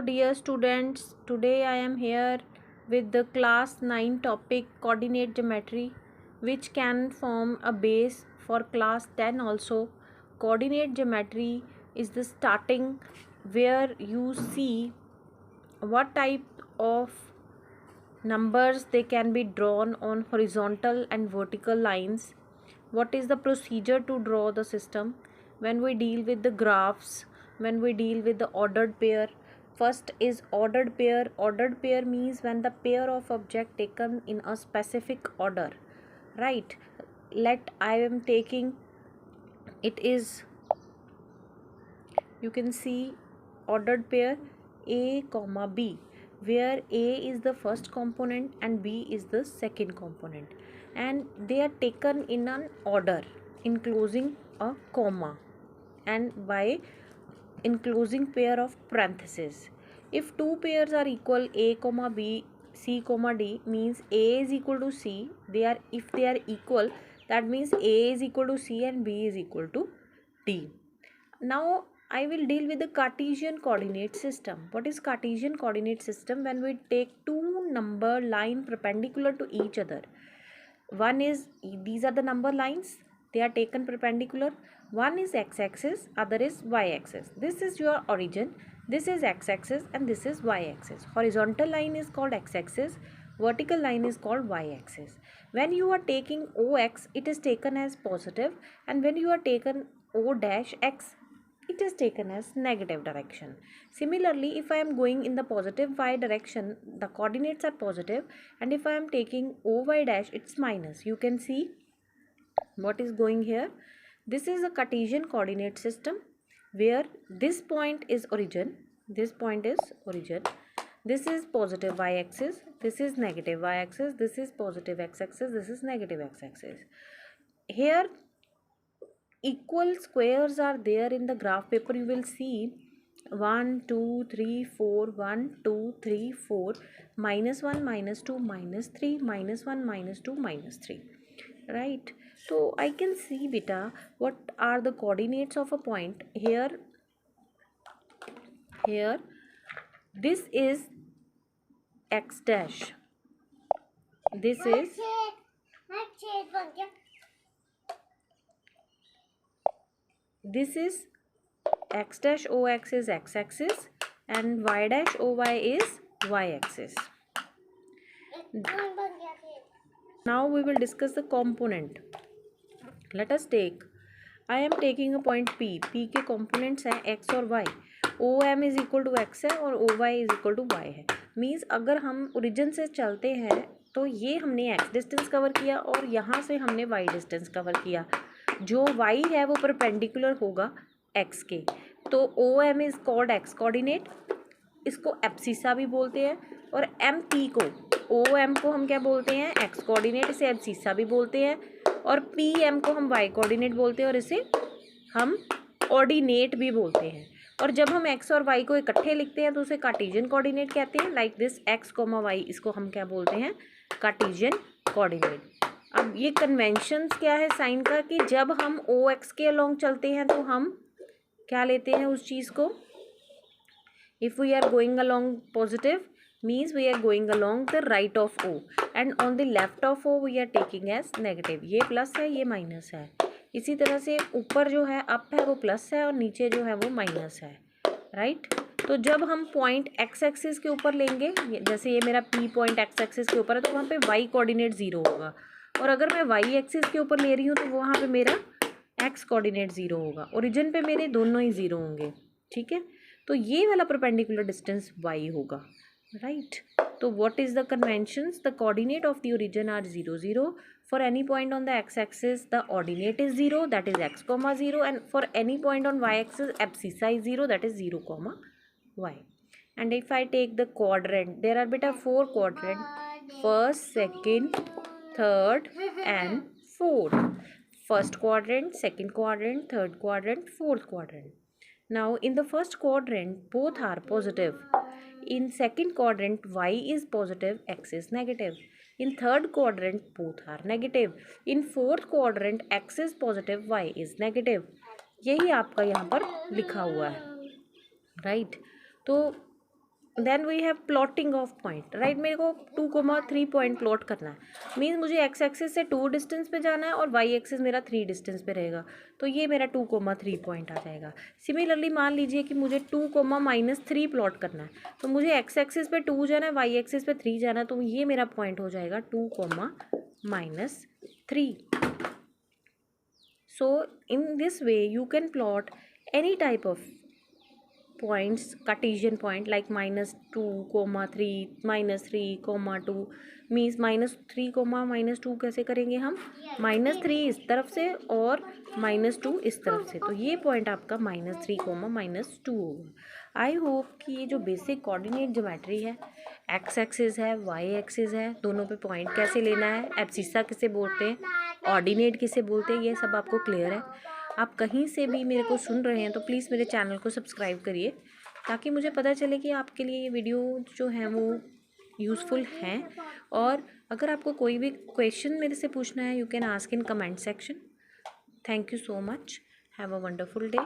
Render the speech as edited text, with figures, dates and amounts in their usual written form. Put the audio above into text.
dear students, today I am here with the class 9 topic coordinate geometry, which can form a base for class 10 also. Coordinate geometry is the starting where you see what type of numbers they can be drawn on horizontal and vertical lines. What is the procedure to draw the system when we deal with the graphs, when we deal with the ordered pair. First is ordered pair. Ordered pair means when the pair of object taken in a specific order, right? Let I am taking, it is, you can see ordered pair a comma b, where a is the first component and b is the second component, and they are taken in an order enclosing a comma and by enclosing pair of parentheses. If two pairs are equal, a comma b, c comma d, means a is equal to c. They are, if they are equal, that means a is equal to c and b is equal to d. Now I will deal with the Cartesian coordinate system. What is Cartesian coordinate system? When we take two number line perpendicular to each other. One is, these are the number lines, they are taken perpendicular. One is x-axis, other is y-axis. This is your origin, this is x-axis and this is y-axis. Horizontal line is called x-axis, vertical line is called y-axis. When you are taking OX, it is taken as positive, and when you are taken O dash x, it is taken as negative direction. Similarly, if I am going in the positive y direction, the coordinates are positive, and if I am taking OY dash, it's minus. You can see what is going here. This is a Cartesian coordinate system where this point is origin, this point is origin, this is positive y-axis, this is negative y-axis, this is positive x-axis, this is negative x-axis. Here equal squares are there in the graph paper. You will see 1 2 3 4, 1 2 3 4, minus 1 minus 2 minus 3, minus 1 minus 2 minus 3, right? So I can see beta what are the coordinates of a point here. This is x dash, this is x dash OX is x-axis and y dash OY is y-axis. Now we will discuss the component. Let us take, I am taking a point P. P के components हैं x और y. OM is equal to x है और OY is equal to y है. Means अगर हम origin से चलते हैं तो ये हमने x distance कवर किया और यहाँ से हमने y distance कवर किया. जो y है वो perpendicular होगा x के. तो OM is called x coordinate. इसको एब्सिसा भी बोलते हैं, और MP को, OM को हम क्या बोलते हैं, x कोऑर्डिनेट, इसे एब्सिसा भी बोलते हैं, और PM को हम y कोऑर्डिनेट बोलते हैं और इसे हम ऑर्डिनेट भी बोलते हैं. और जब हम x और y को इकट्ठे लिखते हैं तो उसे कार्टेशियन कोऑर्डिनेट कहते हैं. लाइक दिस x, y, इसको हम क्या बोलते हैं, कार्टेशियन कोऑर्डिनेट. अब ये कन्वेंशंस क्या है साइन का, कि जब हम OX के अलोंग चलते हैं तो हम क्या लेते हैं उस चीज़ को. If we are going along positive, means we are going along the right of O, and on the left of O we are taking as negative. ये प्लस है, ये माइनस है. इसी तरह से ऊपर जो है अप है वो प्लस है और नीचे जो है वो माइनस है, राइट. तो जब हम पॉइंट एक्स एक्सिस के ऊपर लेंगे, जैसे ये मेरा P पॉइंट एक्स एक्सिस के ऊपर है, तो वहाँ पे y कोऑर्डिनेट 0 होगा, और अगर मैं y एक्सिस के ऊपर ले रही हूँ तो वहाँ पे मेरा x कोऑर्डिनेट 0 होगा. ओरिजिन पे मेरे दोनों ही 0 होंगे, ठीक है. तो ये वाला परपेंडिकुलर डिस्टेंस y होगा, राइट. तो what is the conventions, the coordinate of the origin are 0 0. For any point on the x axis the ordinate is 0, that is x, 0, and for any point on y axis abscissa is 0, that is 0, y. And if I take the quadrant, there are बेटा 4 quadrant, first, second, third and fourth. First quadrant, second quadrant, third quadrant, fourth quadrant. Now in the first quadrant both are positive. In second quadrant y is positive, x is negative. In third quadrant both are negative. In fourth quadrant x is positive, y is negative. यही आपका यहाँ पर लिखा हुआ है, right. तो then we have plotting of point, right. मेरे को 2,3 पॉइंट प्लॉट करना है, मीन्स मुझे एक्स एक्सिस से 2 डिस्टेंस पे जाना है और वाई एक्सिस मेरा 3 डिस्टेंस पे रहेगा, तो ये मेरा 2,3 पॉइंट आ जाएगा। सिमिलरली मान लीजिए कि मुझे 2,-3 प्लॉट करना है, तो मुझे एक्स एक्सिस पे 2 जाना है, वाई एक्सिस पे 3 जाना है, तो ये मेरा पॉइंट हो जाएगा 2,-3। So in this way you can plot any type of points, Cartesian point like -2, -3, -3, -2 means -3, -2 कैसे करेंगे हम, -3 इस तरफ से और -2 इस तरफ से, तो ये पॉइंट आपका -3, -2 होगा। आई होप कि ये जो बेसिक कोऑर्डिनेट ज्योमेट्री है, एक्स एक्सिस है, वाई एक्सिस है, दोनों पे पॉइंट कैसे लेना है, एब्सिसा किसे बोलते हैं, ऑर्डिनेट किसे बोलते हैं, ये सब आपको क्लियर है। आप कहीं से भी मेरे को सुन रहे हैं तो प्लीज़ मेरे चैनल को सब्सक्राइब करिए, ताकि मुझे पता चले कि आपके लिए ये वीडियो जो है वो यूज़फुल हैं। और अगर आपको कोई भी क्वेश्चन मेरे से पूछना है, you can ask in comment section. Thank you so much, have a wonderful day.